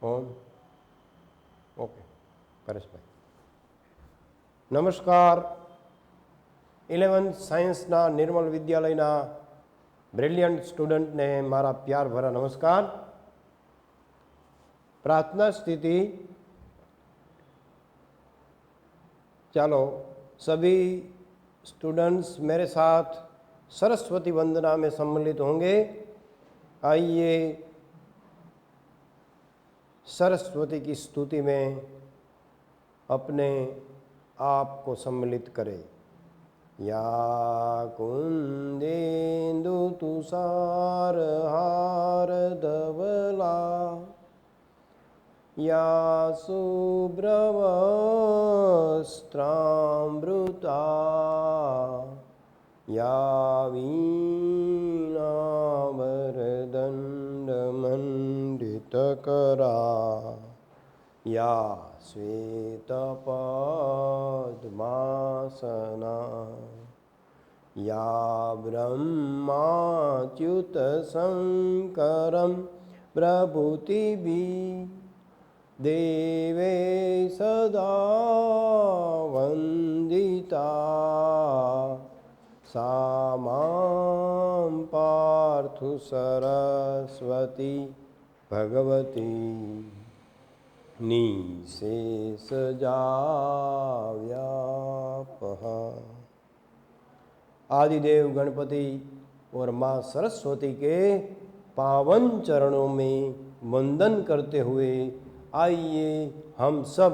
ઓમ okay. પરેશભાઈ નમસ્કાર. 11th સાયન્સના નિર્મલ વિદ્યાલયના બ્રિલિયન્ટ સ્ટુડન્ટને મારા પ્યાર ભરા નમસ્કાર. प्रार्थना स्थिति. चलो सभी स्टूडेंट्स मेरे साथ सरस्वती वंदना में सम्मिलित होंगे. आइए सरस्वती की स्तुति में अपने आप को सम्मिलित करें. या कुंदेन्दु तुषार हार धवला या शुभ्रवस्त्रामृता या वीणावरदण्डमण्डितकरा या श्वेतपद्मासना या ब्रह्माच्युतशङ्करं प्रभृतिभिः देवे सदा वन्दिता सा मां पार्थु सरस्वती भगवती निशेषजाव्यापः. आदिदेव गणपति और माँ सरस्वती के पावन चरणों में वंदन करते हुए आइए हम सब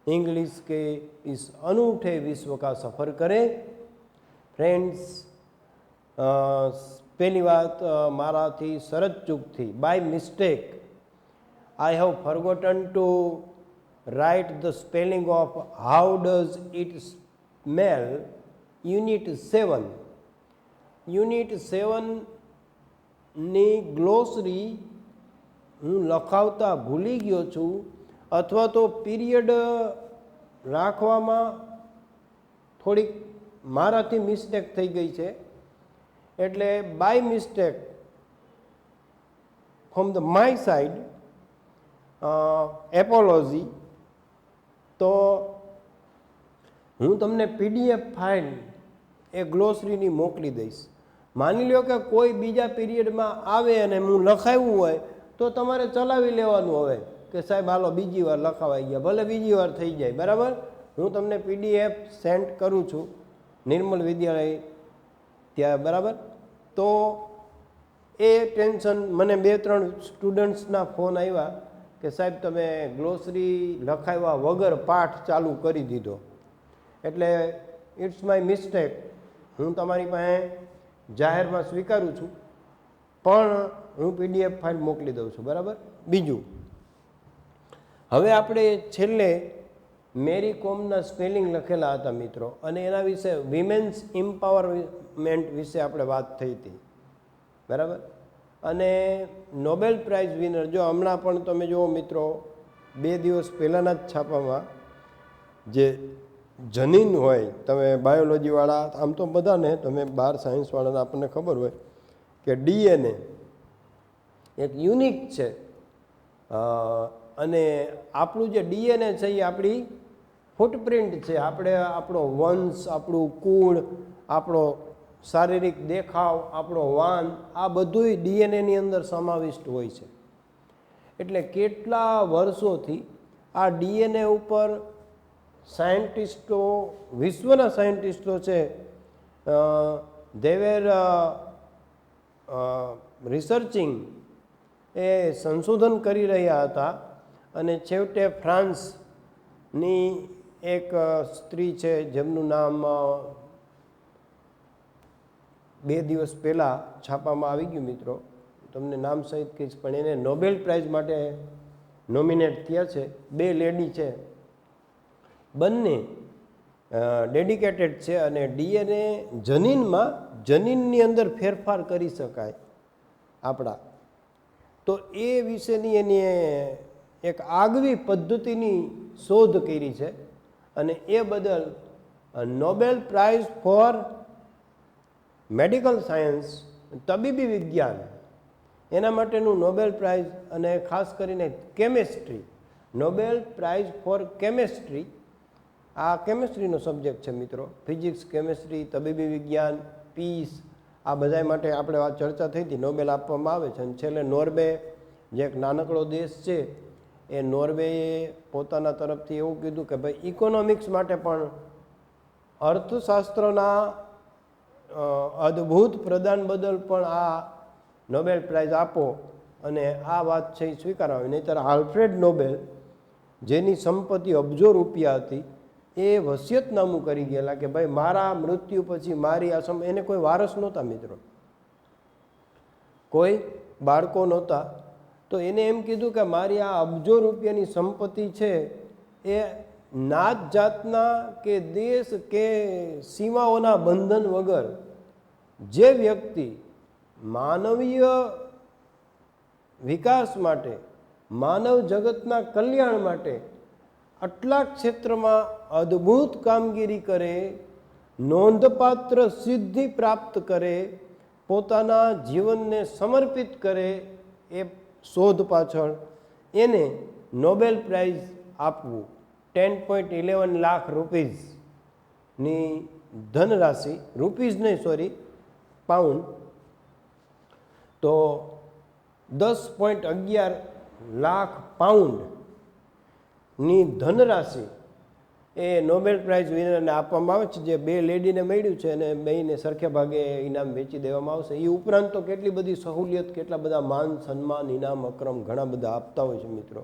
इंग्लिश के इस अनूठे विश्व का सफ़र करें. फ्रेंड्स, पहली बात माराथी सरज चूक थी. By mistake I have forgotten to write the spelling of how does it smell. Unit 7. Unit 7 ની ગ્લોસરી હું લખાવતા ભૂલી ગયો છું અથવા તો પીરિયડ રાખવામાં થોડીક મારાથી મિસ્ટેક થઈ ગઈ છે, એટલે by mistake from the my side apology. તો હું તમને PDF ફાઇલ એ ગ્લોસરીની મોકલી દઈશ. માની લો કે કોઈ બીજા પીરિયડમાં આવે અને હું લખાવ્યું હોય તો તમારે ચલાવી લેવાનું હવે કે સાહેબ હાલો બીજી વાર લખાવાઈ ગયા, ભલે બીજી વાર થઈ જાય, બરાબર. હું તમને PDF સેન્ડ કરું છું નિર્મલ વિદ્યાલય ત્યાં, બરાબર. તો એ ટેન્શન મને 2-3 સ્ટુડન્ટ્સના ફોન આવ્યા કે સાહેબ તમે ગ્લોસરી લખાવ્યા વગર પાઠ ચાલુ કરી દીધો, એટલે ઇટ્સ માય મિસ્ટેક. હું તમારી પાસે જાહેરમાં સ્વીકારું છું, પણ હું PDF ફાઇલ મોકલી દઉં છું, બરાબર. બીજું, હવે આપણે છેલ્લે મેરી કોમના સ્પેલિંગ લખેલા હતા મિત્રો, અને એના વિશે વિમેન્સ એમ્પાવરમેન્ટ વિશે આપણે વાત થઈ હતી, બરાબર. અને નોબેલ પ્રાઇઝ વિનર, જો હમણાં પણ તમે જુઓ મિત્રો, 2 દિવસ પહેલાંના જ છાપામાં જે જનીન હોય, તમે બાયોલોજીવાળા આમ તો બધાને, તમે 12 સાયન્સવાળાને આપણને ખબર હોય કે DNA એક યુનિક છે, અને આપણું જે DNA છે એ આપણી ફૂટપ્રિન્ટ છે. આપણે આપણો વંશ, આપણું કુળ, આપણો શારીરિક દેખાવ, આપણો વાન, આ બધુંય DNAની અંદર સમાવિષ્ટ હોય છે. એટલે કેટલા વર્ષોથી આ DNA ઉપર સાયન્ટિસ્ટો, વિશ્વના સાયન્ટિસ્ટો છે, દે વેર રિસર્ચિંગ, એ સંશોધન કરી રહ્યા હતા. અને છેવટે ફ્રાન્સની એક સ્ત્રી છે જેમનું નામ 2 દિવસ પહેલાં છાપામાં આવી ગયું મિત્રો, તમને નામ સહિત કહીશ, પણ એને નોબેલ પ્રાઇઝ માટે નોમિનેટ થયા છે. 2 લેડી છે, બંને ડેડિકેટેડ છે, અને DNA જનીનમાં, જનીનની અંદર ફેરફાર કરી શકાય આપણા, તો એ વિશેની એની એક આગવી પદ્ધતિની શોધ કરી છે. અને એ બદલ Nobel prize for medical science, તબીબી વિજ્ઞાન, એના માટેનું નોબેલ પ્રાઇઝ, અને ખાસ કરીને chemistry, Nobel prize for chemistry, આ કેમેસ્ટ્રીનો સબ્જેક્ટ છે મિત્રો. ફિઝિક્સ, કેમેસ્ટ્રી, તબીબી વિજ્ઞાન, પીસ, આ બધા માટે આપણે આ ચર્ચા થઈ હતી. નોબેલ આપવામાં આવે છે. અને છેલ્લે નોર્વે, જે એક નાનકડો દેશ છે, એ નોર્વેએ પોતાના તરફથી એવું કીધું કે ભાઈ ઇકોનોમિક્સ માટે પણ અર્થશાસ્ત્રના અદ્ભુત પ્રદાન બદલ પણ આ નોબેલ પ્રાઇઝ આપો, અને આ વાત છે એ સ્વીકારવી. નહીંતર આલ્ફ્રેડ નોબેલ, જેની સંપત્તિ અબજો રૂપિયા હતી, એ વસિયતનામું કરી ગયેલા કે ભાઈ મારા મૃત્યુ પછી મારી આ એને કોઈ વારસ નહોતા મિત્રો, કોઈ બાળકો નહોતા. તો એને એમ કીધું કે મારી આ અબજો રૂપિયાની સંપત્તિ છે એ નાત જાતના કે દેશ કે સીમાઓના બંધન વગર જે વ્યક્તિ માનવીય વિકાસ માટે, માનવ જગતના કલ્યાણ માટે આટલા ક્ષેત્રમાં અદ્ભુત કામગીરી કરે, નોંધપાત્ર સિદ્ધિ પ્રાપ્ત કરે, પોતાના જીવનને સમર્પિત કરે, એ શોધ પાછળ એને નોબેલ પ્રાઇઝ આપવું. 10.11 લાખ રૂપીઝની ધનરાશિ, રૂપીઝ નહીં સોરી, પાઉન્ડ, તો 10.11 લાખ પાઉન્ડની ધનરાશિ એ નોબેલ પ્રાઇઝ વિનરને આપવામાં આવે છે. જે બે લેડીને મળ્યું છે અને બેને સરખે ભાગે ઇનામ વેચી દેવામાં આવશે. એ ઉપરાંત તો કેટલી બધી સહુલિયત, કેટલા બધા માન સન્માન, ઇનામ અક્રમ ઘણા બધા આપતા હોય છે મિત્રો,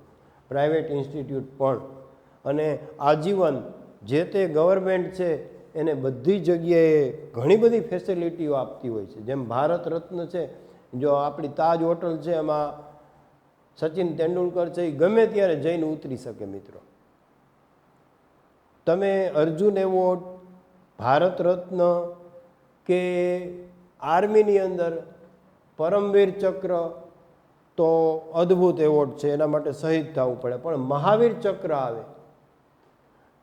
પ્રાઇવેટ ઇન્સ્ટિટ્યૂટ પણ. અને આજીવન જે તે ગવર્મેન્ટ છે એને બધી જગ્યાએ ઘણી બધી ફેસિલિટીઓ આપતી હોય છે. જેમ ભારત રત્ન છે, જો આપણી તાજ હોટલ છે, એમાં સચિન તેંડુલકર છે, એ ગમે ત્યારે જઈને ઉતરી શકે મિત્રો. તમે અર્જુન એવોર્ડ, ભારત રત્ન કે આર્મીની અંદર પરમવીર ચક્ર તો અદ્ભુત એવોર્ડ છે, એના માટે શહીદ થવું પડે. પણ મહાવીર ચક્ર આવે,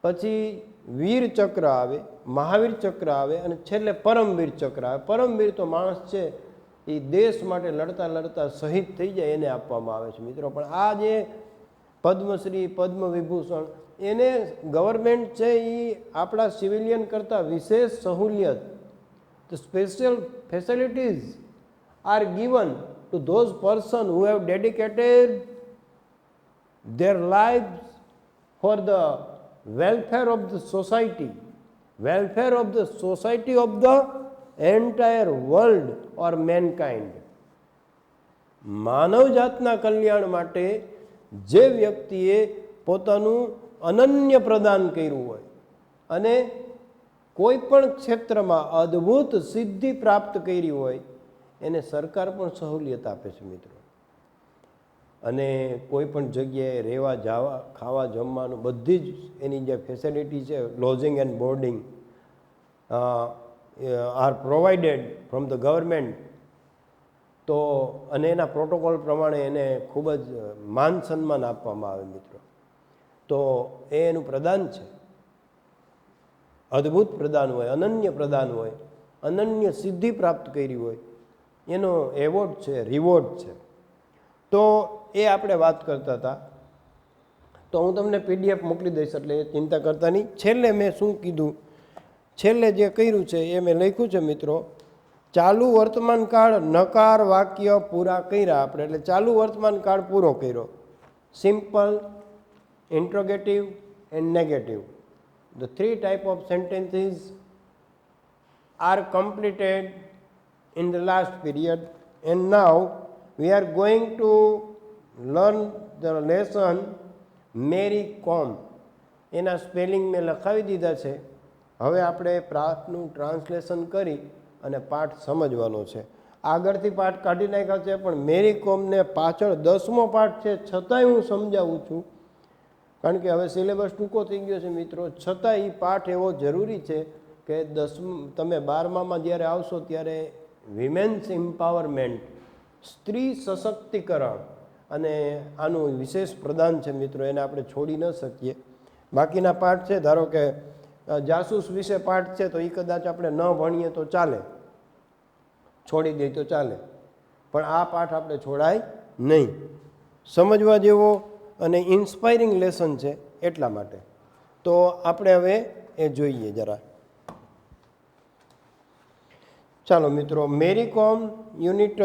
પછી વીર ચક્ર આવે, મહાવીર ચક્ર આવે, અને છેલ્લે પરમવીર ચક્ર આવે. પરમવીર તો માણસ છે એ દેશ માટે લડતા લડતા શહીદ થઈ જાય એને આપવામાં આવે છે મિત્રો. પણ આ જે પદ્મશ્રી, પદ્મ વિભૂષણ, એને ગવર્મેન્ટ છે એ આપણા સિવિલિયન કરતાં વિશેષ સહુલિયત, the special facilities are given to those person who have dedicated their lives for the welfare of the society, welfare of the society of the entire world or mankind. માનવ જાતના કલ્યાણ માટે જે વ્યક્તિએ પોતાનું અનન્ય પ્રદાન કર્યું હોય અને કોઈ પણ ક્ષેત્રમાં અદ્ભુત સિદ્ધિ પ્રાપ્ત કરી હોય, એને સરકાર પણ સહુલિયત આપે છે મિત્રો. અને કોઈ પણ જગ્યાએ રહેવા, જવા, ખાવા, જમવાનું બધી જ એની જે ફેસિલિટી છે, lodging and boarding are provided from the government. તો અને એના પ્રોટોકોલ પ્રમાણે એને ખૂબ જ માન સન્માન આપવામાં આવે મિત્રો. તો એ એનું પ્રદાન છે, અદ્ભુત પ્રદાન હોય, અનન્ય પ્રદાન હોય, અનન્ય સિદ્ધિ પ્રાપ્ત કરી હોય, એનો એવોર્ડ છે, રિવોર્ડ છે. તો એ આપણે વાત કરતા હતા. તો હું તમને PDF મોકલી દઈશ, એટલે ચિંતા કરતા નહીં. છેલ્લે મેં શું કીધું, છેલ્લે જે કર્યું છે એ મેં લખ્યું છે મિત્રો, ચાલુ વર્તમાન કાળ નકાર વાક્ય પૂરા કર્યા આપણે. એટલે ચાલુ વર્તમાન કાળ પૂરો કર્યો. Simple, interrogative and negative, the three type of sentences are completed in the last period. And now we are going to learn the lesson Mary Kom. એના સ્પેલિંગ મેં લખાવી દીધા છે. હવે આપણે પાઠનું ટ્રાન્સલેશન કરી અને પાઠ સમજવાનો છે. આગળથી પાઠ કાઢી નાખ્યા છે, પણ મેરી કોમને પાછળ 10મો પાઠ છે, છતાંય હું સમજાવું છું, કારણ કે હવે સિલેબસ ટૂંકો થઈ ગયો છે મિત્રો. છતાં એ પાઠ એવો જરૂરી છે કે તમે 12મામાં જ્યારે આવશો ત્યારે વિમેન્સ એમ્પાવરમેન્ટ, સ્ત્રી સશક્તિકરણ, અને આનું વિશેષ પ્રદાન છે મિત્રો, એને આપણે છોડી ન શકીએ. બાકીના પાઠ છે, ધારો કે જાસૂસ વિશે પાઠ છે, તો એ કદાચ આપણે ન ભણીએ તો ચાલે, છોડી દઈએ તો ચાલે, પણ આ પાઠ આપણે છોડાય નહીં. સમજવા જેવો અને ઇન્સ્પાયરિંગ લેસન છે એટલા માટે. તો આપણે હવે એ જોઈએ જરા. ચાલો મિત્રો, મેરી કોમ યુનિટ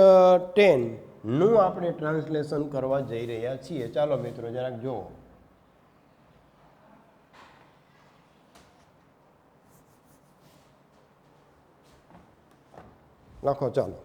10 નું આપણે ટ્રાન્સલેશન કરવા જઈ રહ્યા છીએ. ચાલો મિત્રો જરાક જુઓ. લખો ચાલો.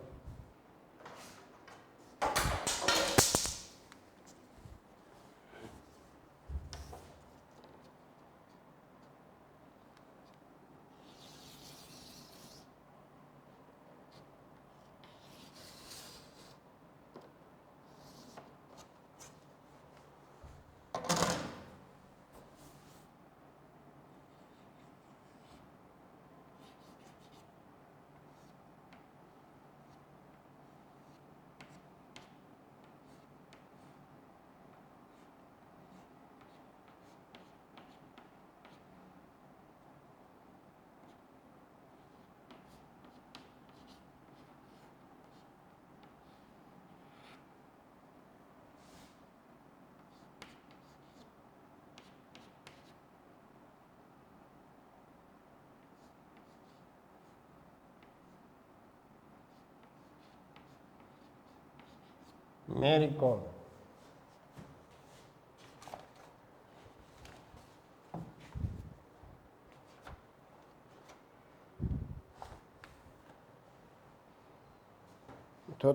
મેરી કોમ.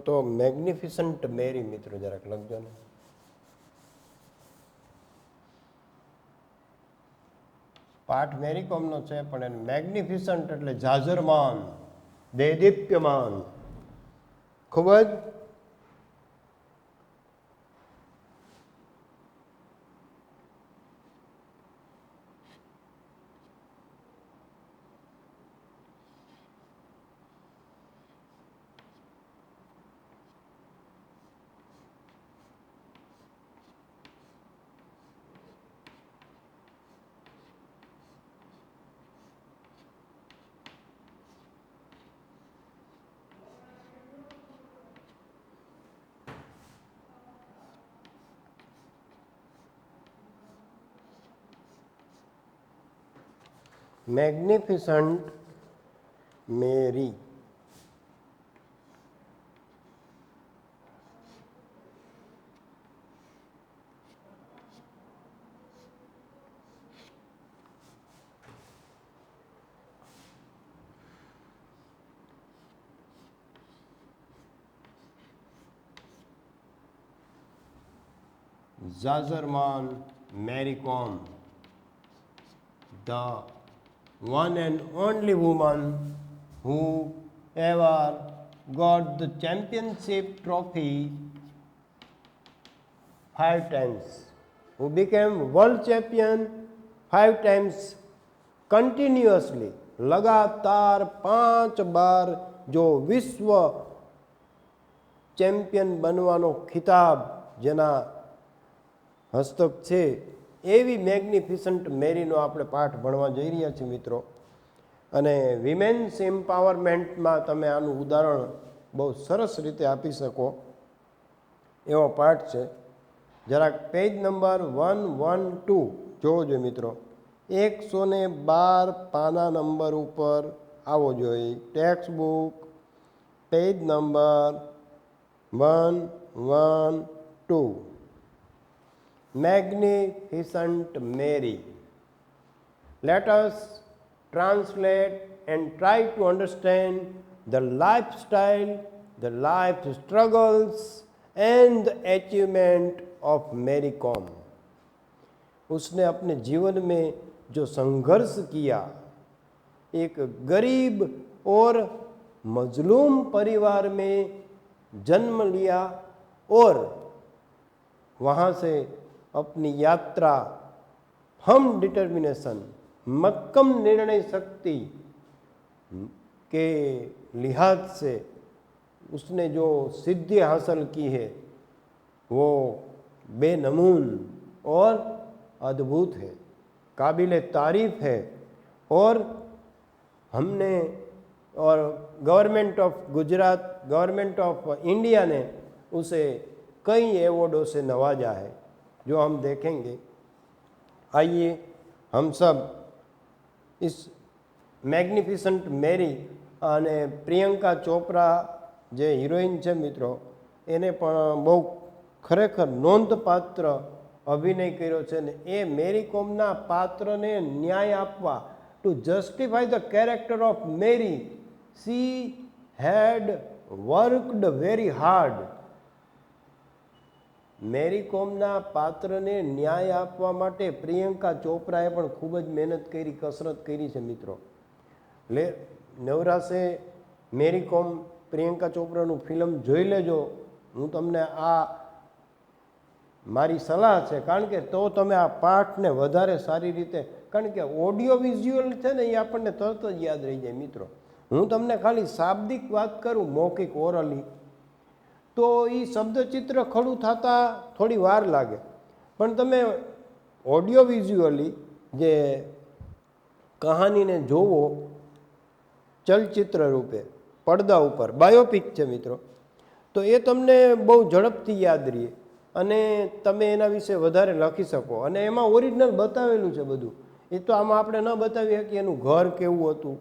તો મેગ્નિફિસન્ટ મેરી મિત્રો જરાક લખજો ને. પાઠ મેરી કોમનો છે પણ એને મેગ્નિફિસન્ટ એટલે જાજરમાન, દેદીપ્યમાન, ખૂબ જ magnificent Mary. Zazerman Mary Kom, the one and only woman who ever got the championship trophy 5 times, who became world champion 5 times continuously, लगातार 5 बार जो विश्व चैम्पियन बनवानो खिताब जेना हस्तक छे એવી મેગ્નિફિસન્ટ મેરીનો આપણે પાઠ ભણવા જઈ રહ્યા છીએ મિત્રો. અને વિમેન્સ એમ્પાવરમેન્ટમાં તમે આનું ઉદાહરણ બહુ સરસ રીતે આપી શકો એવો પાઠ છે. જરાક પેજ નંબર 112 જોવો જોઈએ મિત્રો. 112 પાના નંબર ઉપર આવવો જોઈએ. Text book page number 112. Magnificent Mary. Let us translate and try to understand the lifestyle, the life struggles and the achievement of Mary Kom. उसने अपने जीवन में जो संघर्ष किया, एक गरीब और मजलूम परिवार में जन्म लिया और वहाँ से अपनी यात्रा हम डिटर्मिनेशन, मक्कम निर्णय शक्ति के लिहाज से उसने जो सिद्धि हासिल की है वो बेनमून और अद्भुत है, काबिल तारीफ है. और हमने और government of Gujarat, government of India ने उसे कई एवॉर्डों से नवाजा है, जो हम देखेंगे। आइए हम सब इस मैग्निफिसेंट मेरी અને પ્રિયંકા ચોપરા જે હિરોઈન છે મિત્રો, એને પણ બહુ ખરેખર નોંધપાત્ર અભિનય કર્યો છે ને એ મેરી કોમના પાત્રને ન્યાય આપવા, to justify the character of Mary, she had worked very hard. Mary કોમના પાત્રને ન્યાય આપવા માટે પ્રિયંકા ચોપરાએ પણ ખૂબ જ મહેનત કરી, કસરત કરી છે મિત્રો. નવરાશે મેરી કોમ પ્રિયંકા ચોપરાનું ફિલ્મ જોઈ લેજો. હું તમને આ મારી સલાહ છે, કારણ કે તો તમે આ પાઠને વધારે સારી રીતે, કારણ કે ઓડિયો વિઝ્યુઅલ છે ને એ આપણને તરત જ યાદ રહી જાય મિત્રો. હું તમને ખાલી શાબ્દિક વાત કરું, મૌખિક ઓરલી, તો એ શબ્દચિત્ર ખડું થતાં થોડી વાર લાગે, પણ તમે ઓડિયો વિઝ્યુઅલી જે કહાનીને જોવો ચલચિત્ર રૂપે પડદા ઉપર, બાયોપિક છે મિત્રો, તો એ તમને બહુ ઝડપથી યાદ રહે અને તમે એના વિશે વધારે લખી શકો. અને એમાં ઓરિજિનલ બતાવેલું છે બધું. એ તો આમાં આપણે ન બતાવી શકીએ એનું ઘર કેવું હતું,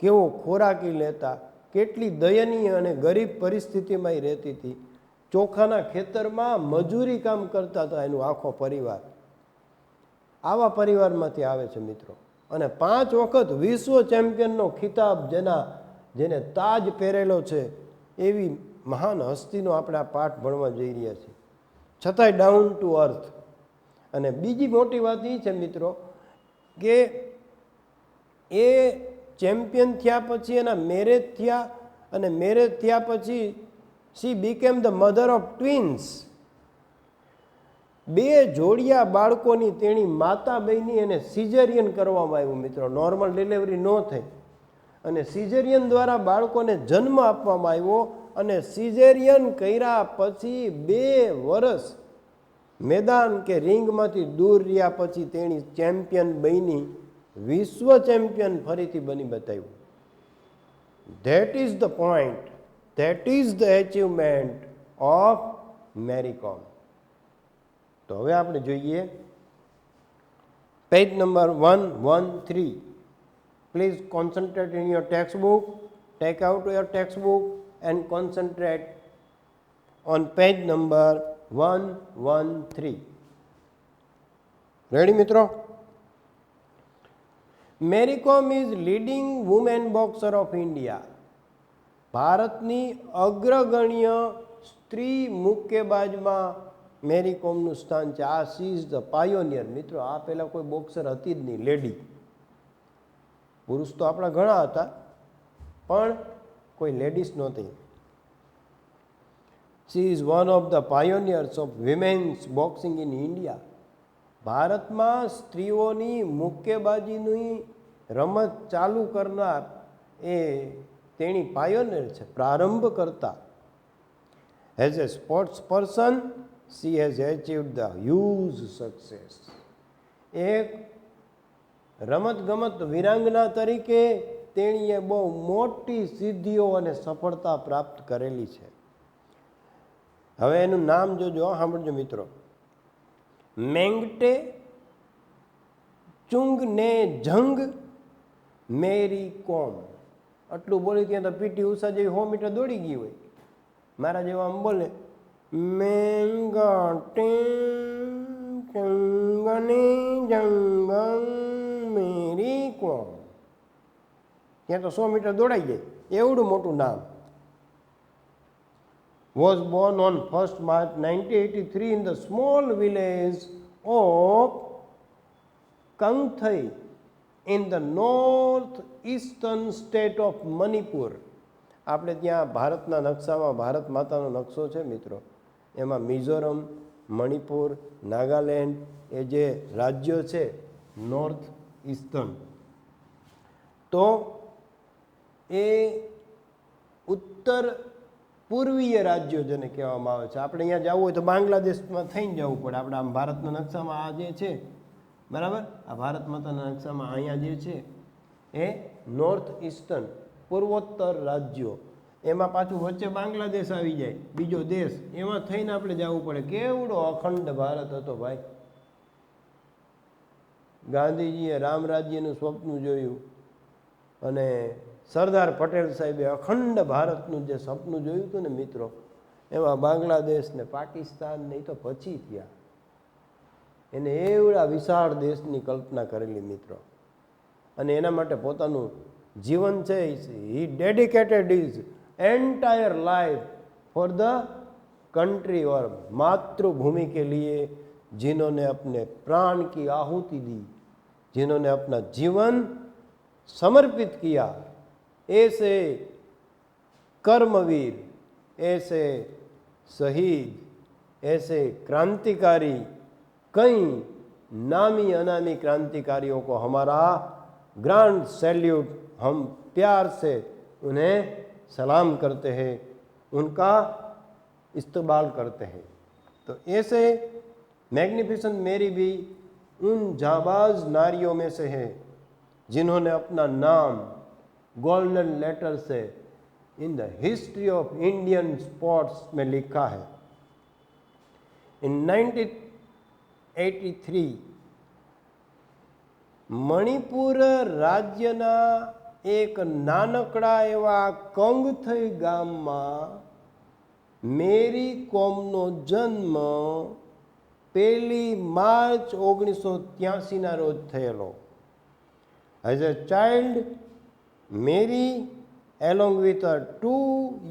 કેવો ખોરાકી લેતા, કેટલી દયનીય અને ગરીબ પરિસ્થિતિમાં એ રહેતી હતી, ચોખાના ખેતરમાં મજૂરી કામ કરતા હતા એનું આખો પરિવાર. આવા પરિવારમાંથી આવે છે મિત્રો. અને 5 વખત વિશ્વ ચેમ્પિયનનો ખિતાબ જેને તાજ પહેરેલો છે, એવી મહાન હસ્તીનો આપણે આ પાઠ ભણવા જઈ રહ્યા છીએ, છતાંય ડાઉન ટુ અર્થ. અને બીજી મોટી વાત એ છે મિત્રો કે એ ચેમ્પિયન થયા પછી એના મેરેજ થયા, અને મેરેજ થયા પછી she became the mother of twins. 2 જોડિયા બાળકોની તેણી માતા બની, અને સિઝેરિયન કરવામાં આવ્યું મિત્રો. નોર્મલ ડિલિવરી ન થઈ અને સિઝેરિયન દ્વારા બાળકોને જન્મ આપવામાં આવ્યો. અને સિઝેરિયન કર્યા પછી 2 વર્ષ મેદાન કે રિંગમાંથી દૂર રહ્યા પછી તેણી ચેમ્પિયન બની, વિશ્વ ચેમ્પિયન ફરીથી બની બતાવ્યું. That is the point, that is the achievement of Mary Kom. તો હવે આપણે જોઈએ page number 113. Please concentrate in your text book, take out your text book and concentrate on page number 113. Ready મિત્રો? મેરી કોમ is leading women boxer of India. ભારતની અગ્રગણ્ય સ્ત્રી મુક્કેબાજમાં મેરી કોમનું સ્થાન છે. આ સી ઇઝ ધ પાયોનિયર મિત્રો. આ પહેલાં કોઈ બોક્સર હતી જ નહીં લેડી. પુરુષ તો આપણા ઘણા હતા, પણ કોઈ લેડીઝ નહોતી. She is one of the pioneers of women's boxing in India. ભારતમાં સ્ત્રીઓની મુક્કેબાજીની રમત ચાલુ કરનાર એ તેણી પાયોનિયર છે, પ્રારંભ કરતા. As a sports person she has achieved the huge success. એક રમતગમત વિરાંગના તરીકે તેણીએ બહુ મોટી સિદ્ધિઓ અને સફળતા પ્રાપ્ત કરેલી છે. હવે એનું નામ જોજો, સાંભળજો મિત્રો. મેંગટે ચુંગને જંગ મેરી કોમ. આટલું બોલી ત્યાં તો પીટી ઉષા જેવી 100 મીટર દોડી ગઈ હોય. મારા જેવા આમ બોલે મેંગટે ચુંગને જંગ મેરી કોમ, ત્યાં તો 100 મીટર દોડાઈ જાય, એવડું મોટું નામ. was born on 1st March 1983 in the small village of Kangthai in the north-eastern state of Manipur. આપણે ત્યાં ભારતના નકશામાં ભારત માતાનો નકશો છે મિત્રો, એમાં મિઝોરમ, મણિપુર, નાગાલેન્ડ એ જે રાજ્યો છે નોર્થ ઈસ્ટર્ન, તો એ ઉત્તર પૂર્વીય રાજ્યો જેને કહેવામાં આવે છે. આપણે અહીંયા જવું હોય તો બાંગ્લાદેશમાં થઈને જવું પડે. આપણે આમ ભારતના નકશામાં આ જે છે બરાબર, આ ભારત માતાના નકશામાં અહીંયા જે છે એ નોર્થ ઈસ્ટર્ન પૂર્વોત્તર રાજ્યો, એમાં પાછું વચ્ચે બાંગ્લાદેશ આવી જાય, બીજો દેશ, એમાં થઈને આપણે જવું પડે. કેવડો અખંડ ભારત હતો ભાઈ. ગાંધીજીએ રામ રાજ્યનું સ્વપ્ન જોયું અને સરદાર પટેલ સાહેબે અખંડ ભારતનું જે સપનું જોયું હતું ને મિત્રો, એમાં બાંગ્લાદેશ ને પાકિસ્તાન ને તો પછી થયા. એને એવડા વિશાળ દેશની કલ્પના કરેલી મિત્રો, અને એના માટે પોતાનું જીવન છે, he dedicated his entire life for the country और मातृभूमि के लिए, जिन्होंने अपने प्राण की आहुति दी, जिन्होंने अपना जीवन समर्पित किया, ऐसे कर्मवीर, ऐसे शहीद, ऐसे क्रांतिकारी, कई नामी अनामी क्रांतिकारियों को हमारा ग्रांड सैल्यूट, हम प्यार से उन्हें सलाम करते हैं, उनका इस्तकबाल करते हैं. तो ऐसे मैग्निफिसेंट मेरी भी उन जाबाज नारियों में से है जिन्होंने अपना नाम गोल्डन लेटर से in the history of Indian sports में लिखा है. इन 1983 मणिपुर राज्यना एक नानकड़ा एवा कंगथई गामમાં મેરી કોમનો જન્મ 1 માર્ચ 1983 રોજ થયેલો. As a child Mary along with a 2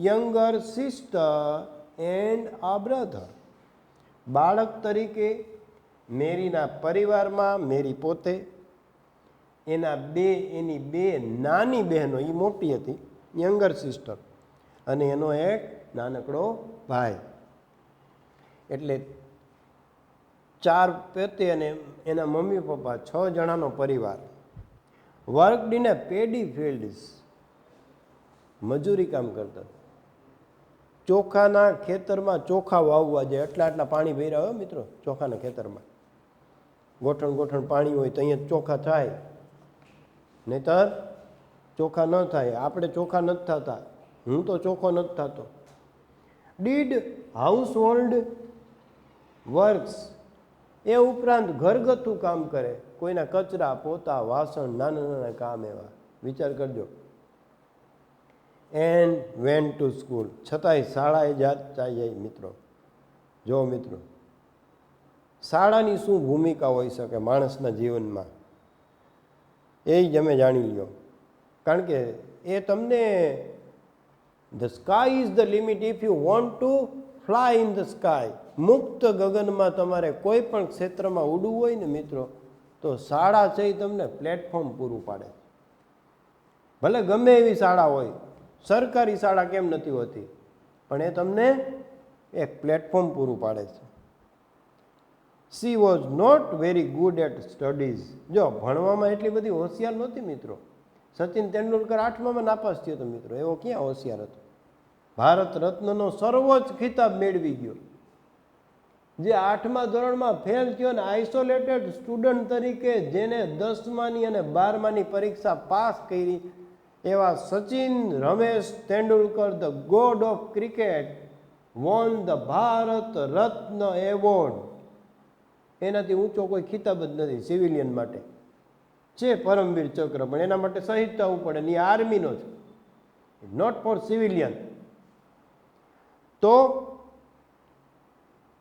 younger sister and a brother, બાળક તરીકે મેરીના પરિવારમાં મેરી પોતે, એની બે નાની બહેનો, એ મોટી હતી યંગર સિસ્ટર, અને એનો એક નાનકડો ભાઈ, એટલે 4 પોતે અને એના મમ્મી પપ્પા, 6 જણાનો પરિવાર. Worked in A Pedy fields, મજૂરી કામ કરતા. ચોખાના ખેતરમાં ચોખા વાવવા જાય, આટલા પાણી ભર્યા હોય મિત્રો ચોખાના ખેતરમાં, ગોઠણ પાણી હોય તો અહીંયા ચોખા થાય, નહીતર ચોખા ન થાય. આપણે ચોખા નથી થતા, હું તો ચોખ્ખો નથી થતો. ડીડ હાઉસ હોલ્ડ વર્ક્સ, એ ઉપરાંત ઘરગથ્થુ કામ કરે, કોઈના કચરા પોતા વાસણ નાના કામ એવા, વિચાર કરજો. એન્ડ વેન્ટ ટુ સ્કૂલ, છતાંય શાળાએ જતા જાય મિત્રો. જો મિત્રો, શાળાની શું ભૂમિકા હોઈ શકે માણસના જીવનમાં, એ જ અમે જાણી લ્યો. કારણ કે એ તમને the sky is the limit if you want to fly in the sky. મુક્ત ગગનમાં તમારે કોઈ પણ ક્ષેત્રમાં ઉડવું હોય ને મિત્રો, તો શાળા છે એ તમને પ્લેટફોર્મ પૂરું પાડે. ભલે ગમે એવી શાળા હોય, સરકારી શાળા કેમ નથી હોતી, પણ એ તમને એક પ્લેટફોર્મ પૂરું પાડે છે. She was not very good at studies. જો ભણવામાં એટલી બધી હોશિયાર નહોતી મિત્રો. સચિન તેંડુલકર 8માં નાપાસ થયો હતો મિત્રો, એવો ક્યાં હોશિયાર હતો? ભારત રત્નનો સર્વોચ્ચ ખિતાબ મેળવી ગયો. જે 8મા ધોરણમાં ફેલ થયો ને આઇસોલેટેડ સ્ટુડન્ટ તરીકે જેને 10માની અને 12માની પરીક્ષા પાસ કરી, એવા Sachin Ramesh Tendulkar, the God of cricket, won the Bharat Ratna award. એનાથી ઊંચો કોઈ ખિતાબ જ નથી સિવિલિયન માટે. છે પરમવીર ચક્ર, પણ એના માટે શહીદ થવું પડે, ને આર્મીનો છે, નોટ ફોર સિવિલિયન. તો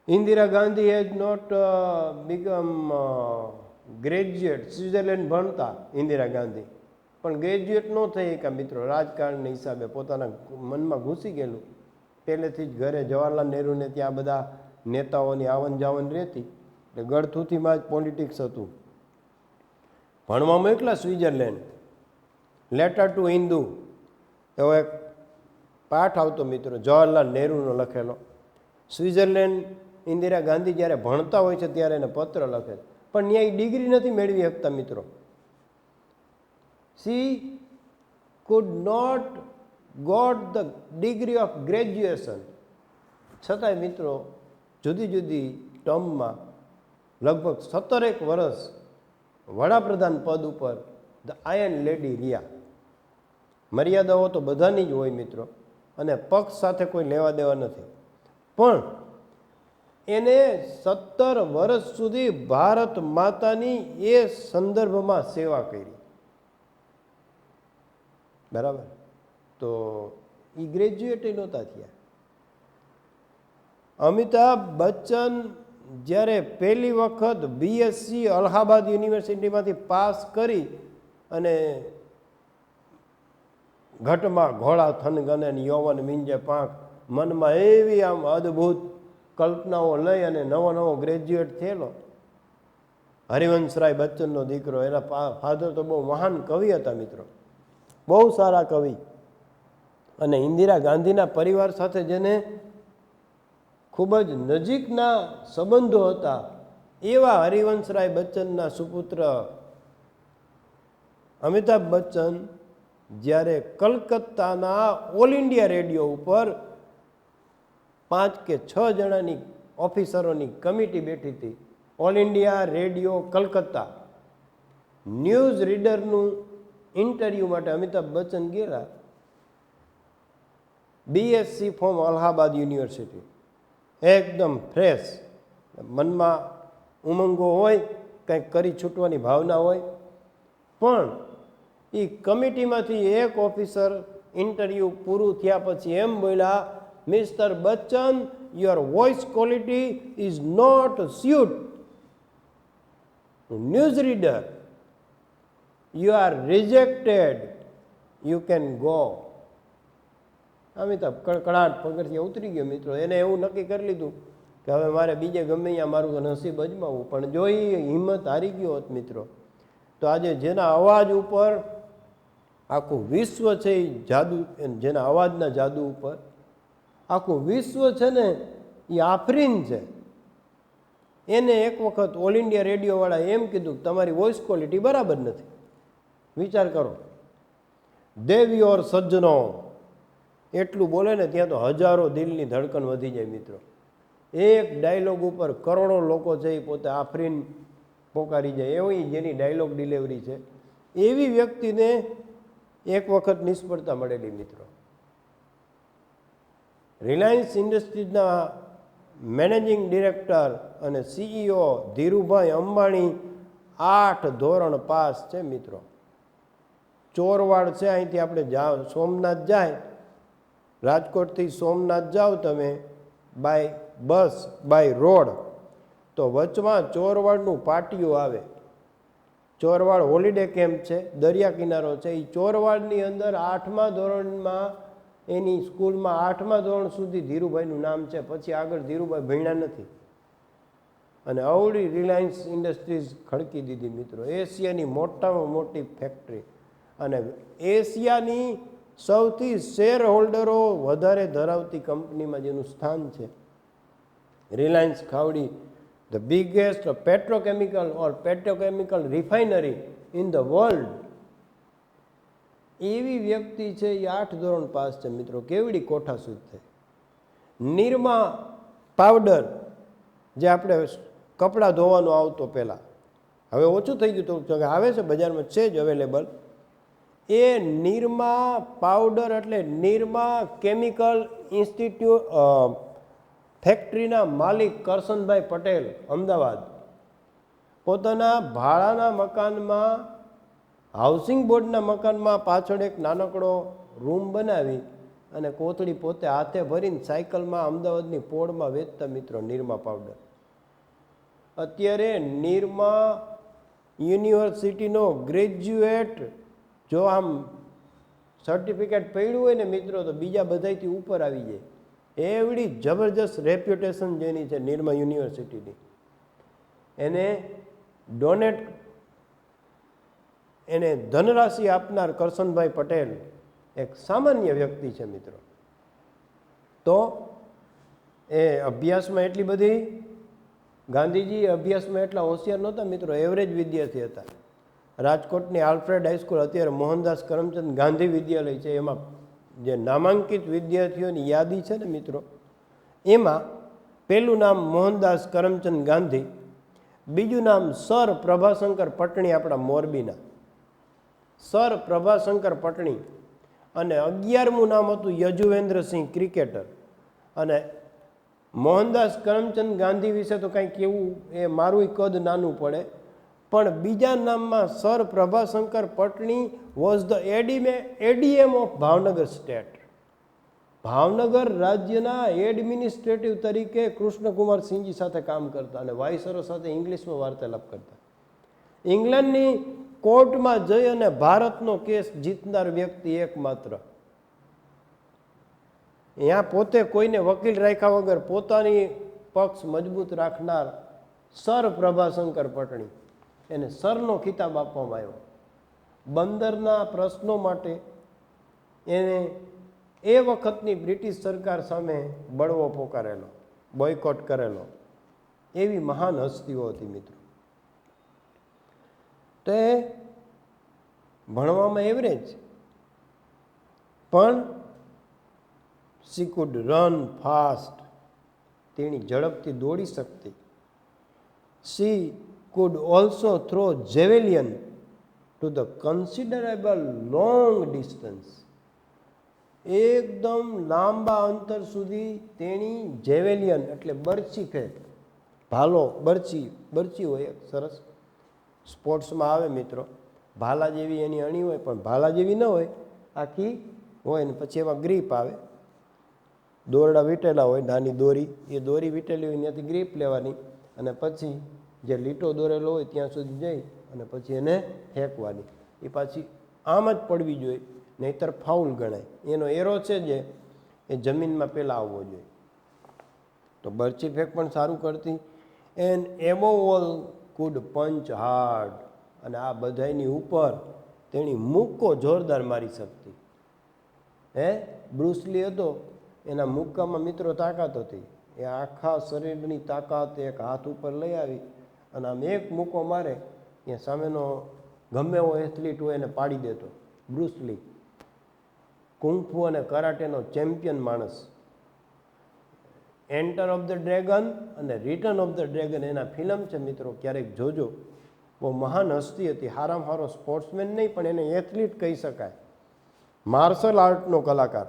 Indira Gandhi has not become graduate. Switzerland ભણતા ઇન્દિરા ગાંધી, પણ ગ્રેજ્યુએટ ન થઈ કે મિત્રો, રાજકારણના હિસાબે પોતાના મનમાં ઘૂસી ગયેલું. પહેલેથી જ ઘરે જવાહરલાલ નહેરુને ત્યાં બધા નેતાઓની આવન જાવન રહેતી, એટલે ગળથૂથીમાં જ પોલિટિક્સ હતું. ભણવામાં એકલા સ્વિટ્ઝરલેન્ડ. લેટર ટુ હિન્દુ એવો એક પાઠ આવતો મિત્રો, જવાહરલાલ નહેરુનો લખેલો. સ્વિટ્ઝરલેન્ડ ઇન્દિરા ગાંધી જ્યારે ભણતા હોય છે ત્યારે એને પત્ર લખે, પણ ત્યાં ડિગ્રી નથી મેળવી શકતા મિત્રો. She could not got the degree of graduation. છતાંય મિત્રો જુદી જુદી ટર્મમાં લગભગ 17 વર્ષ વડાપ્રધાન પદ ઉપર ધ આયર્ન લેડી રહ્યા. મર્યાદાઓ તો બધાની જ હોય મિત્રો, અને પક્ષ સાથે કોઈ લેવા દેવા નથી, પણ એને 17 વર્ષ સુધી ભારત માતાની એ સંદર્ભમાં સેવા કરી, બરાબર. તો એ ગ્રેજ્યુએટ નહોતા થયા. અમિતાભ બચ્ચન જ્યારે પહેલી વખત BSc અલ્હાબાદ યુનિવર્સિટીમાંથી પાસ કરી અને ઘટમાં ઘોડા થનગને યૌવન મિંજે પાંખ, મનમાં એવી આમ અદ્ભુત કલ્પનાઓ લઈ અને નવો ગ્રેજ્યુએટ થયેલો. હરિવંશરાય બચ્ચનનો દીકરો, એના ફાધર તો બહુ મહાન કવિ હતા મિત્રો, બહુ સારા કવિ, અને ઇન્દિરા ગાંધીના પરિવાર સાથે જેને ખૂબ જ નજીકના સંબંધો હતા, એવા હરિવંશરાય બચ્ચનના સુપુત્ર અમિતાભ બચ્ચન જ્યારે કલકત્તાના ઓલ ઇન્ડિયા રેડિયો ઉપર 5 કે 6 જણાની ઓફિસરોની કમિટી બેઠી હતી. All India Radio Calcutta news રીડરનું ઇન્ટરવ્યૂ માટે અમિતાભ બચ્ચન ગયેલા. BSc ફ્રોમ અલ્હાબાદ યુનિવર્સિટી, એકદમ ફ્રેશ, મનમાં ઉમંગો હોય, કંઈક કરી છૂટવાની ભાવના હોય, પણ એ કમિટીમાંથી એક ઓફિસર ઇન્ટરવ્યૂ પૂરું થયા પછી એમ બોલ્યા, mister Bachchan, your voice quality is not suit news reader, you are rejected, you can go. Amitabh કડકડાટ પગથિયા ઉતરી ગયો મિત્રો. એને એવું નક્કી કરી લીધું કે હવે મારે બીજે ગમે ત્યાં મારું નસીબ અજમાવવું. પણ જો એ હિંમત હારી ગયો હોત મિત્રો, તો આજે જેના અવાજ ઉપર આખું વિશ્વ છે, એ જાદુ, જેના અવાજના જાદુ ઉપર આખું વિશ્વ છે ને, એ આફરીન છે. એને એક વખત ઓલ ઇન્ડિયા રેડિયોવાળા એમ કીધું કે તમારી વોઇસ ક્વોલિટી બરાબર નથી. વિચાર કરો, દેવી ઓર સજ્જનો એટલું બોલે ને ત્યાં તો હજારો દિલની ધડકન વધી જાય મિત્રો. એક ડાયલોગ ઉપર કરોડો લોકો છે એ પોતે આફરીન પોકારી જાય, એવી જેની ડાયલોગ ડિલિવરી છે. એવી વ્યક્તિને એક વખત નિષ્ફળતા મળેલી મિત્રો. રિલાયન્સ ઇન્ડસ્ટ્રીઝના મેનેજિંગ ડિરેક્ટર અને CEO ધીરુભાઈ અંબાણી 8 ધોરણ પાસ છે મિત્રો. ચોરવાડ છે, અહીંથી આપણે જાઓ, સોમનાથ જાય, રાજકોટથી સોમનાથ જાઓ તમે બાય બસ, બાય રોડ, તો વચમાં ચોરવાડનું પાટિયું આવે. ચોરવાડ હોલિડે કેમ્પ છે, દરિયા કિનારો છે. એ ચોરવાડની અંદર 8મા ધોરણમાં એની સ્કૂલમાં 8મા ધોરણ સુધી ધીરુભાઈનું નામ છે. પછી આગળ ધીરુભાઈ ભણ્યા નથી, અને અવળી રિલાયન્સ ઇન્ડસ્ટ્રીઝ ખડકી દીધી મિત્રો. એશિયાની મોટામાં મોટી ફેક્ટરી, અને એશિયાની સૌથી શેર હોલ્ડરો વધારે ધરાવતી કંપનીમાં જેનું સ્થાન છે. Reliance Khavdi, the biggest petrochemical or petrochemical refinery in the world. એવી વ્યક્તિ છે, એ 8 ધોરણ પાસ છે મિત્રો. કેવડી કોઠાસૂઝ છે. નિરમા પાવડર, જે આપણે કપડાં ધોવાનું આવતો પહેલાં, હવે ઓછું થઈ ગયું તો આવે છે બજારમાં, છે જ અવેલેબલ. એ નિરમા પાવડર એટલે નિરમા કેમિકલ ઇન્સ્ટિટ્યૂટ ફેક્ટરીના માલિક કરશનભાઈ પટેલ અમદાવાદ પોતાના ભાડાના મકાનમાં, હાઉસિંગ બોર્ડના મકાનમાં પાછળ એક નાનકડો રૂમ બનાવી અને કોથળી પોતે હાથે ભરીને સાયકલમાં અમદાવાદની પોળમાં વેચતા મિત્રો નિરમા પાવડર. અત્યારે નિરમા યુનિવર્સિટીનો ગ્રેજ્યુએટ જો આમ સર્ટિફિકેટ પડ્યું હોય ને મિત્રો, તો બીજા બધાથી ઉપર આવી જાય. એવડી જબરજસ્ત રેપ્યુટેશન જેની છે નિરમા યુનિવર્સિટીની. એને ડોનેટ, એને ધનરાશિ આપનાર કરશનભાઈ પટેલ એક સામાન્ય વ્યક્તિ છે મિત્રો. તો એ અભ્યાસમાં એટલી બધી, ગાંધીજી અભ્યાસમાં એટલા હોશિયાર નહોતા મિત્રો, એવરેજ વિદ્યાર્થી હતા. રાજકોટની આલ્ફ્રેડ હાઈસ્કૂલ, અત્યારે મોહનદાસ કરમચંદ ગાંધી વિદ્યાલય છે, એમાં જે નામાંકિત વિદ્યાર્થીઓની યાદી છે ને મિત્રો, એમાં પહેલું નામ મોહનદાસ કરમચંદ ગાંધી, બીજું નામ સર પ્રભાશંકર પટણી, આપણા મોરબીના સર પ્રભાશંકર પટણી, અને 11મું નામ હતું યજુવેન્દ્રસિંહ ક્રિકેટર. અને મોહનદાસ કરમચંદ ગાંધી વિશે તો કંઈ કહેવું એ મારું કદ નાનું પડે, પણ બીજા નામમાં sir Prabhashankar Patni was the ADM of Bhavnagar state. Bhavnagar રાજ્યના એડમિનિસ્ટ્રેટિવ તરીકે કૃષ્ણકુમાર સિંહજી સાથે કામ કરતા અને વાઇસરો સાથે ઇંગ્લિશમાં વાર્તાલાપ કરતા. ઇંગ્લેન્ડની કોર્ટમાં જઈ અને ભારતનો કેસ જીતનાર વ્યક્તિ એકમાત્ર. ત્યાં પોતે કોઈને વકીલ રાખ્યા વગર પોતાની પક્ષ મજબૂત રાખનાર સર પ્રભાશંકર પટણી, એને સરનો ખિતાબ આપવામાં આવ્યો. બંદરના પ્રશ્નો માટે એને એ વખતની બ્રિટિશ સરકાર સામે બળવો પોકારેલો, બોયકોટ કરેલો. એવી મહાન હસ્તીઓ હતી મિત્રો. તે ભણવામાં એવરેજ, પણ શી કુડ રન ફાસ્ટ, તેણી ઝડપથી દોડી શકતી. She could also throw javelin to the considerable long distance. એકદમ લાંબા અંતર સુધી તેણી જેવેલિયન એટલે બરછી ફેંક, ભાલો, બરછી હોય એક સરસ સ્પોર્ટ્સમાં આવે મિત્રો. ભાલા જેવી એની અણી હોય, પણ ભાલા જેવી ન હોય, આખી હોય ને પછી એમાં ગ્રીપ આવે. દોરડા વીટેલા હોય, નાની દોરી, એ દોરી વીટેલી હોય ત્યાંથી ગ્રીપ લેવાની અને પછી જે લીટો દોરેલો હોય ત્યાં સુધી જઈ અને પછી એને ફેંકવાની. એ પાછી આમ જ પડવી જોઈએ, નહીતર ફાઉલ ગણાય. એનો એરો છે જે એ જમીનમાં પહેલાં આવવો જોઈએ. તો બરછી ફેંક પણ સારું કરતી. And above all could punch hard, અને આ બધાની ઉપર તેણી મુક્કો જોરદાર મારી શકતી. બ્રુસલી હતો, એના મુક્કામાં મિત્રો તાકાત હતી. એ આખા શરીરની તાકાત એક હાથ ઉપર લઈ આવી અને આમ એક મુક્કો મારે, એ સામેનો ગમે એવો એથ્લીટ હોય એને પાડી દેતો. બ્રુસલી કુંફુ અને કરાટેનો ચેમ્પિયન માણસ. એન્ટર ઓફ ધ ડ્રેગન અને રિટર્ન ઓફ ધ ડ્રેગન એના ફિલ્મ છે મિત્રો, ક્યારેક જોજો. બહુ મહાન હસ્તી હતી. હારામાં હારો સ્પોર્ટ્સમેન નહીં, પણ એને એથ્લીટ કહી શકાય. માર્શલ આર્ટનો કલાકાર.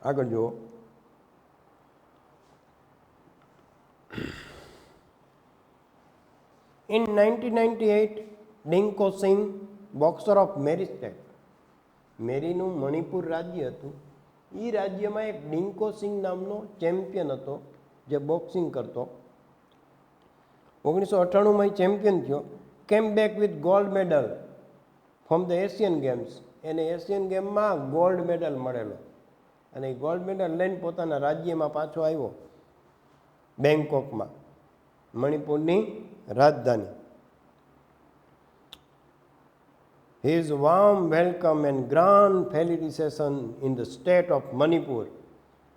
આગળ જુઓ. In 1998 Dingko Singh, boxer of Mary state. મેરીનું મણિપુર રાજ્ય હતું. એ રાજ્યમાં એક ડિંકો સિંહ નામનો ચેમ્પિયન હતો જે બોક્સિંગ કરતો. 1998માં ચેમ્પિયન થયો. કેમ back with gold medal from the Asian games. એને એશિયન ગેમમાં ગોલ્ડ મેડલ મળેલો અને એ ગોલ્ડ મેડલ લઈને પોતાના રાજ્યમાં પાછો આવ્યો, બેંકોકમાં, મણિપુરની રાજધાની. His warm welcome and grand felicitation in the state of Manipur.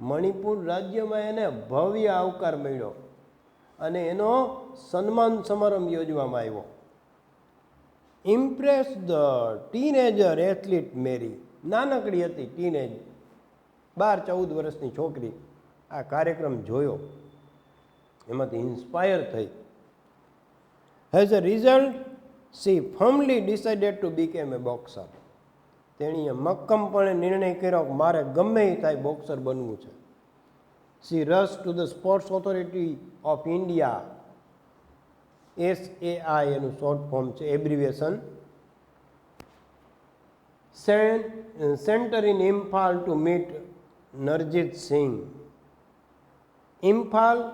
Manipur રાજ્યમાં એને ભવ્ય આવકાર મળ્યો અને એનો સન્માન સમારંભ યોજવામાં આવ્યો. ઇમ્પ્રેસ ધ ટીનેજર એથ્લીટ મેરી. નાનકડી હતી, ટીનેજ, 12-14 વર્ષની છોકરી. આ કાર્યક્રમ જોયો, એમાંથી ઇન્સ્પાયર થઈ. As a result she firmly decided to become a boxer. તેણીએ મક્કમપણે નિર્ણય કર્યો કે મારે ગમે એ થાય બોક્સર બનવું છે. she rushed to the Sports Authority of India, SAI એનું શોર્ટ ફોર્મ છે, abbreviation, center in Imphal to meet Narjit Singh. ઇમ્ફાલમાં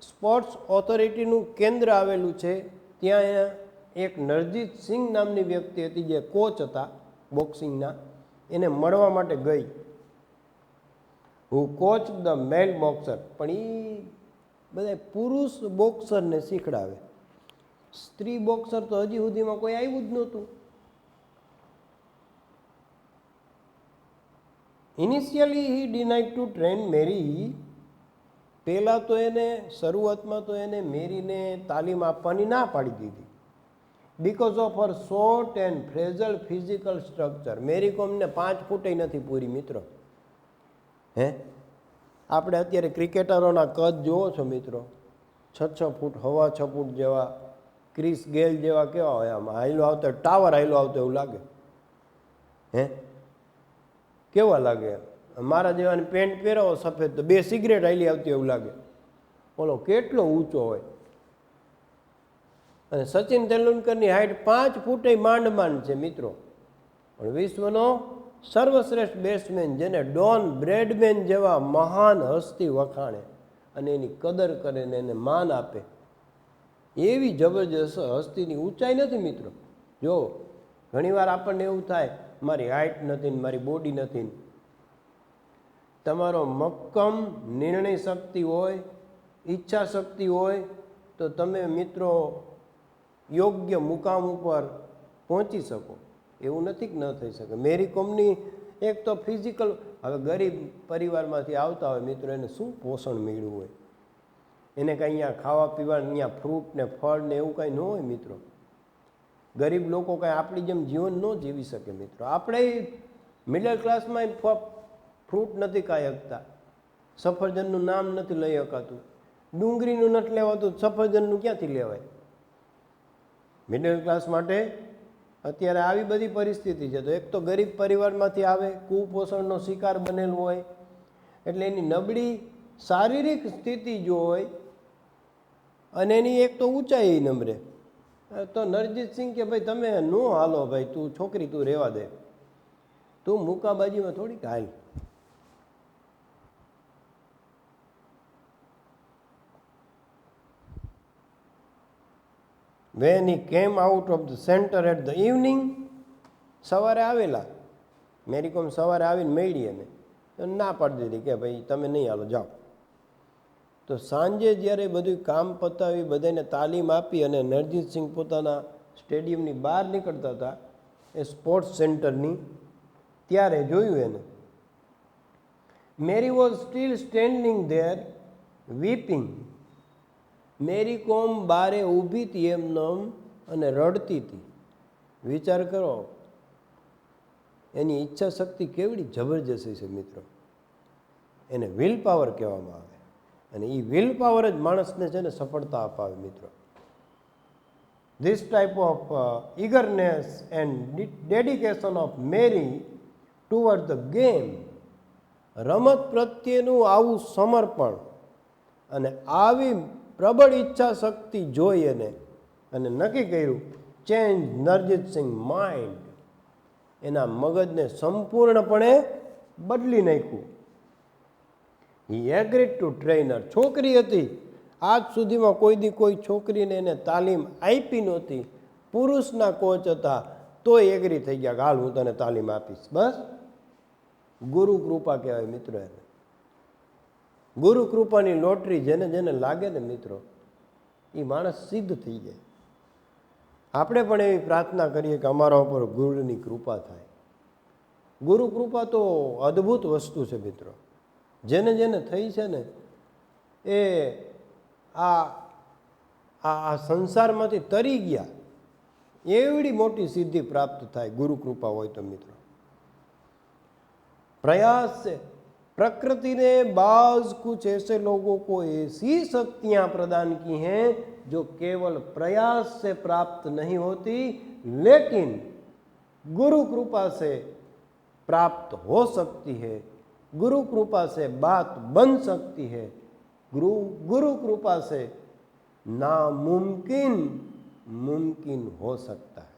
સ્પોર્ટ્સ ઓથોરિટીનું કેન્દ્ર આવેલું છે. ત્યાં એક નરજીત સિંહ નામની વ્યક્તિ હતી જે કોચ હતા બોક્સિંગના, એને મળવા માટે ગઈ. હુ કોચ ધ મેલ બોક્સર. પણ એ બધા પુરુષ બોક્સરને શીખડાવે, સ્ત્રી બોક્સર તો હજી સુધીમાં કોઈ આવ્યું જ નહોતું. ઇનિશિયલી હી ડિનાઇડ ટુ ટ્રેન મેરી. પહેલાં તો એને શરૂઆતમાં તો એને મેરીને તાલીમ આપવાની ના પાડી દીધી. Because of her short and frail physical structure. Mary કોમને 5 ફૂટે નથી પૂરી મિત્રો. આપણે અત્યારે ક્રિકેટરોના કદ જુઓ છો મિત્રો, 6 ફૂટ, 6.25 ફૂટ જેવા. ક્રિસ ગેલ જેવા કેવા હોય, આમ હાઈલો આવતો ટાવર હાઈલો આવતો એવું લાગે. હે કેવા લાગે? મારા જેવાને પેન્ટ પહેરાવો સફેદ તો 2 સિગરેટ હાલી આવતી એવું લાગે. બોલો કેટલો ઊંચો હોય. અને સચિન તેંડુલકરની હાઈટ 5 ફૂટે માંડ છે મિત્રો. પણ વિશ્વનો સર્વશ્રેષ્ઠ બેટ્સમેન જેને ડોન બ્રેડમેન જેવા મહાન હસ્તી વખાણે અને એની કદર કરે ને એને માન આપે, એવી જબરજસ્ત હસ્તીની ઊંચાઈ નથી મિત્રો. જો ઘણીવાર આપણને એવું થાય મારી હાઈટ નથી ને મારી બોડી નથી. તમારો મક્કમ નિર્ણય શક્તિ હોય, ઈચ્છા શક્તિ હોય તો તમે મિત્રો યોગ્ય મુકામ ઉપર પહોંચી શકો. એવું નથી કે ન થઈ શકે. મેરી કોમની એક તો ફિઝિકલ, હવે ગરીબ પરિવારમાંથી આવતા હોય મિત્રો, એને શું પોષણ મળ્યું હોય? એને કાંઈ અહીંયા ખાવા પીવા, અહીંયા ફ્રૂટ ને ફળ ને એવું કાંઈ ન હોય મિત્રો. ગરીબ લોકો કાંઈ આપણી જેમ જીવન ન જીવી શકે મિત્રો. આપણે મિડલ ક્લાસમાં ફ્રૂટ નથી ખાઈ શકતા, સફરજનનું નામ નથી લઈ શકાતું, ડુંગળીનું નથી લેવાતું, સફરજનનું ક્યાંથી લેવાય? મિડલ ક્લાસ માટે અત્યારે આવી બધી પરિસ્થિતિ છે. તો એક તો ગરીબ પરિવારમાંથી આવે, કુપોષણનો શિકાર બનેલું હોય, એટલે એની નબળી શારીરિક સ્થિતિ જો હોય અને એની એક તો ઊંચાઈ નંબરે, તો નરજીત સિંહ કે ભાઈ તમે ન હાલો ભાઈ, તું છોકરી તું રહેવા દે, તું મુકાબાજીમાં થોડીક હાલ. When he came out of the center at the evening, સવારે આવેલા મેરી કોમ, સવારે આવીને મળી એને ના પાડી દીધી કે ભાઈ તમે નહીં હાલો જાઓ. તો સાંજે જ્યારે બધું કામ પતાવી બધાને તાલીમ આપી અને નરજીત સિંહ પોતાના સ્ટેડિયમની બહાર નીકળતા હતા, એ સ્પોર્ટ્સ સેન્ટરની, ત્યારે જોયું એને મેરી વોઝ સ્ટીલ સ્ટેન્ડિંગ ધેર વીપિંગ. મેરી કોમ બારે ઊભી હતી એમનેમ અને રડતી હતી. વિચાર કરો એની ઈચ્છા શક્તિ કેવડી જબરજસ્ત છે મિત્રો. એને વિલ પાવર કહેવામાં આવે અને એ વિલ પાવર જ માણસને છે ને સફળતા અપાવે મિત્રો. This type of eagerness and dedication of Mary toward the game, રમત પ્રત્યેનું આવું સમર્પણ અને આવી પ્રબળ ઈચ્છા શક્તિ જોઈ એને અને નક્કી કર્યું ચેન્જ નરજીત સિંહ માઇન્ડ. એના મગજને સંપૂર્ણપણે બદલી નાખ્યું. હી એગ્રીડ ટુ ટ્રેનર. છોકરી હતી, આજ સુધીમાં કોઈ છોકરીને એને તાલીમ આપી નહોતી, પુરુષના કોચ હતા, તોય એગ્રી થઈ ગયા કે હાલ હું તને તાલીમ આપીશ. બસ ગુરુ કૃપા કહેવાય મિત્રો એને. ગુરુ કૃપાની લોટરી જેને જેને લાગે ને મિત્રો, એ માણસ સિદ્ધ થઈ જાય. આપણે પણ એવી પ્રાર્થના કરીએ કે અમારા ઉપર ગુરુની કૃપા થાય. ગુરુ કૃપા તો અદ્ભુત વસ્તુ છે મિત્રો. જેને જેને થઈ છે ને એ આ સંસારમાંથી તરી ગયા, એવડી મોટી સિદ્ધિ પ્રાપ્ત થાય ગુરુ કૃપા હોય તો મિત્રો. प्रयास से प्रकृति ने बाज कुछ ऐसे लोगों को ऐसी शक्तियां प्रदान की हैं जो केवल प्रयास से प्राप्त नहीं होती, लेकिन गुरु कृपा से प्राप्त हो सकती है. गुरु कृपा से बात बन सकती है. गुरु कृपा से नामुमकिन मुमकिन हो सकता है.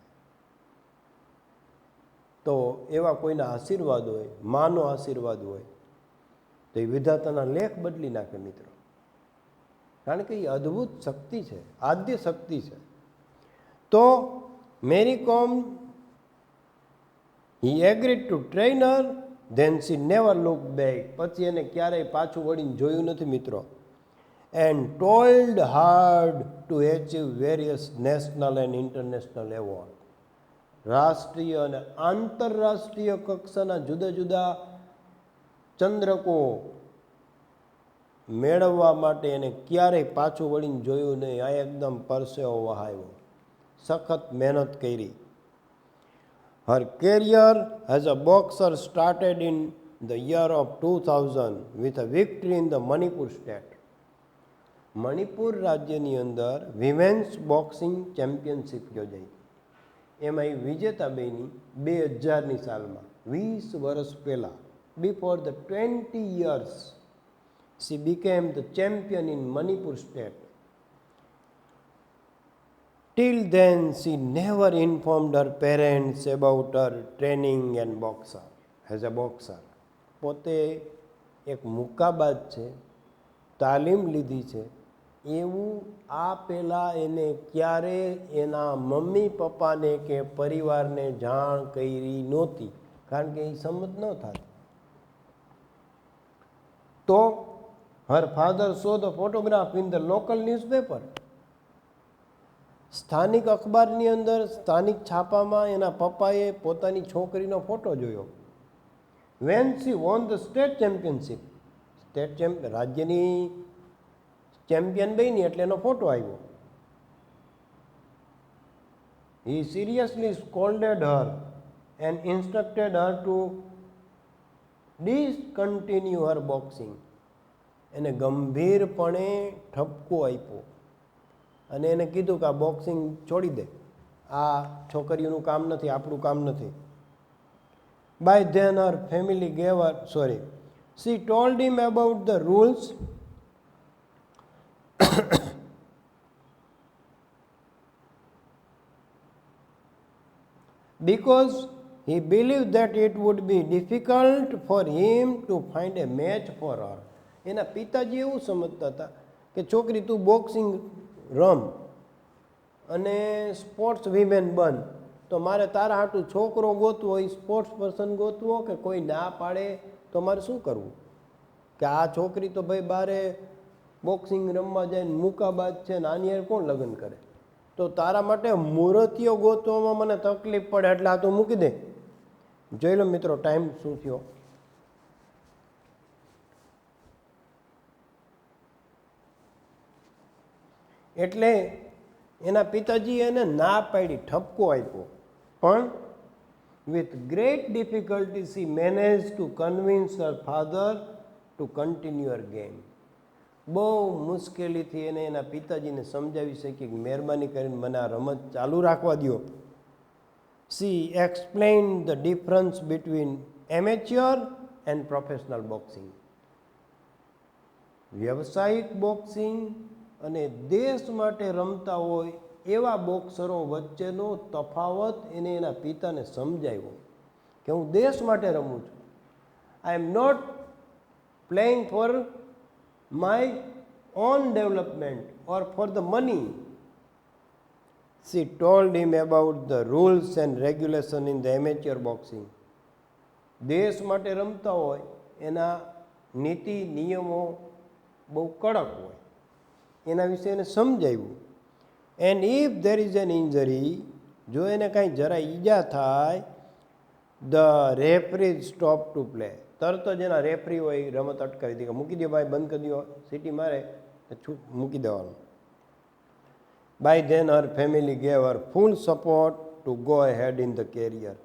તો એવા કોઈના આશીર્વાદ હોય, માનો આશીર્વાદ હોય તો એ વિધાતાના લેખ બદલી નાખે મિત્રો. કારણ કે એ અદ્ભુત શક્તિ છે, આદ્ય શક્તિ છે. તો Mary Kom he agreed to trainer, then she never look back. પછી એને ક્યારેય પાછું વળીને જોયું નથી મિત્રો. And toiled hard to achieve various national and international award. રાષ્ટ્રીય અને આંતરરાષ્ટ્રીય કક્ષાના જુદા જુદા ચંદ્રકો મેળવવા માટે એને ક્યારેય પાછું વળીને જોયું નહીં. આ એકદમ પરસેવો વહાવ્યો, સખત મહેનત કરી. Her career as a boxer started in the year of 2000 with a victory in the Manipur state. Manipur રાજ્યની અંદર વિમેન્સ બોક્સિંગ ચેમ્પિયનશિપ યોજાઈ. એમાં એ વિજેતા બની 2000ની સાલમાં, 20 વર્ષ પહેલાં. Before the 20 years she became the champion in Manipur state. Till then she never informed her parents about her training and boxer as a boxer. પોતે એક મુક્કાબાજ છે, તાલીમ લીધી છે, એવું આ પહેલાં એને ક્યારે એના મમ્મી પપ્પાને કે પરિવારને જાણ કરી નહોતી, કારણ કે એ સમજ ન થતી. તો her father saw the photograph in the local newspaper. સ્થાનિક અખબારની અંદર, સ્થાનિક છાપામાં એના પપ્પાએ પોતાની છોકરીનો ફોટો જોયો. when she won the state championship, રાજ્યની ચેમ્પિયન બની એટલે એનો ફોટો આવ્યો. he seriously scolded her and instructed her to discontinue her boxing. એને ગંભીરપણે ઠપકો આપ્યો અને એને કીધું કે આ બોક્સિંગ છોડી દે, આ છોકરીઓનું કામ નથી, આપણું કામ નથી. By then her family gave her, she told him about the rules because he believed that it would be difficult for him to find a match for her. એના પિતાજી એવું સમજતા હતા કે છોકરી તું બોક્સિંગ રમ અને સ્પોર્ટ્સ વિમેન બન, તો મારે તારા હાટું છોકરો ગોતવો હોય, સ્પોર્ટ્સ પર્સન ગોતવો, કે કોઈ ના પાડે તો મારે શું કરવું? કે આ છોકરી તો ભાઈ બારે બોક્સિંગ રમવા જાય, મુક્કાબાજ છે ને, આની યાર કોણ લગ્ન કરે? તો તારા માટે મૂર્તિઓ ગોતવામાં મને તકલીફ પડે, એટલે આ તો મૂકી દે. જોઈ લો મિત્રો ટાઈમ શું થયો. એટલે એના પિતાજીએ એને ના પાડી, ઠપકો આપ્યો, પણ with great difficulty she managed to convince her father to continue her game. બહુ મુશ્કેલીથી એને એના પિતાજીને સમજાવી શકી કે મહેરબાની કરીને મને આ રમત ચાલુ રાખવા દો. she explained the difference between amateur and professional boxing. વ્યવસાયિક બોક્સિંગ અને દેશ માટે રમતા હોય એવા બોક્સરો વચ્ચેનો તફાવત એને એના પિતાને સમજાવ્યો કે હું દેશ માટે રમું છું. I am not playing for my own development or for the money. she told him about the rules and regulation in the amateur boxing. દેશ માટે રમતા હોય એના નીતિ નિયમો બહુ કડક હોય, એના વિશે એને સમજાવ્યું. And if there is an injury, જો એને કાંઈ જરા ઈજા થાય, the referee stop to play, તરત જ એના રેફરી હોય રમત અટકાવી દે, મૂકી દો ભાઈ, બંધ કરી દો, સીટી મારે મૂકી દેવાનું. By then her family gave her full support to go ahead in the career.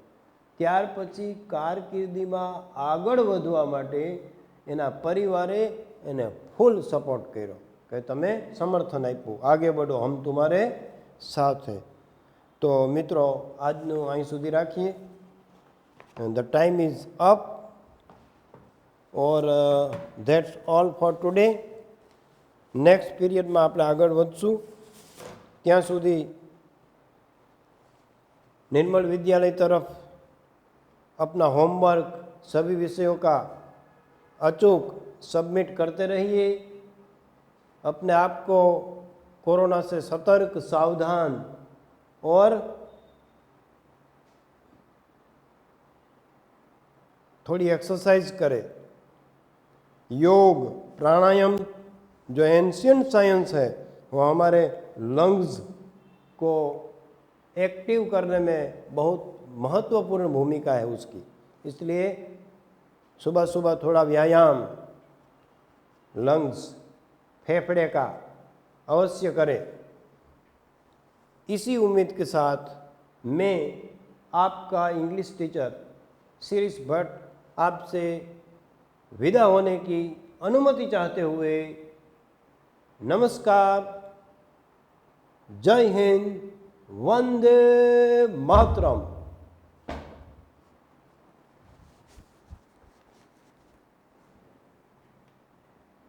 ત્યાર પછી કારકિર્દીમાં આગળ વધવા માટે એના પરિવારે એને ફૂલ સપોર્ટ કર્યો કે તમે સમર્થન આપ્યું, આગે બઢો, હમ તુમારે સાથ હૈ. તો મિત્રો આજનું અહીં સુધી રાખીએ. The time is up or that's all for today. Next પીરિયડમાં આપણે આગળ વધશું. ત્યાં સુધી निर्मल विद्यालय तरफ अपना होमवर्क सभी विषयों का अचूक सबमिट करते रहिए. अपने आप को कोरोना से सतर्क, सावधान और थोड़ी एक्सरसाइज करें. योग, प्राणायाम जो एंशियंट साइंस है वो हमारे लंग्स को एक्टिव करने में बहुत महत्वपूर्ण भूमिका है उसकी. इसलिए सुबह सुबह थोड़ा व्यायाम लंग्स, फेफड़े का अवश्य करें. इसी उम्मीद के साथ मैं आपका इंग्लिश टीचर शिरीष भट्ट आपसे विदा होने की अनुमति चाहते हुए नमस्कार, जय हिंद, વંદે માતરમ.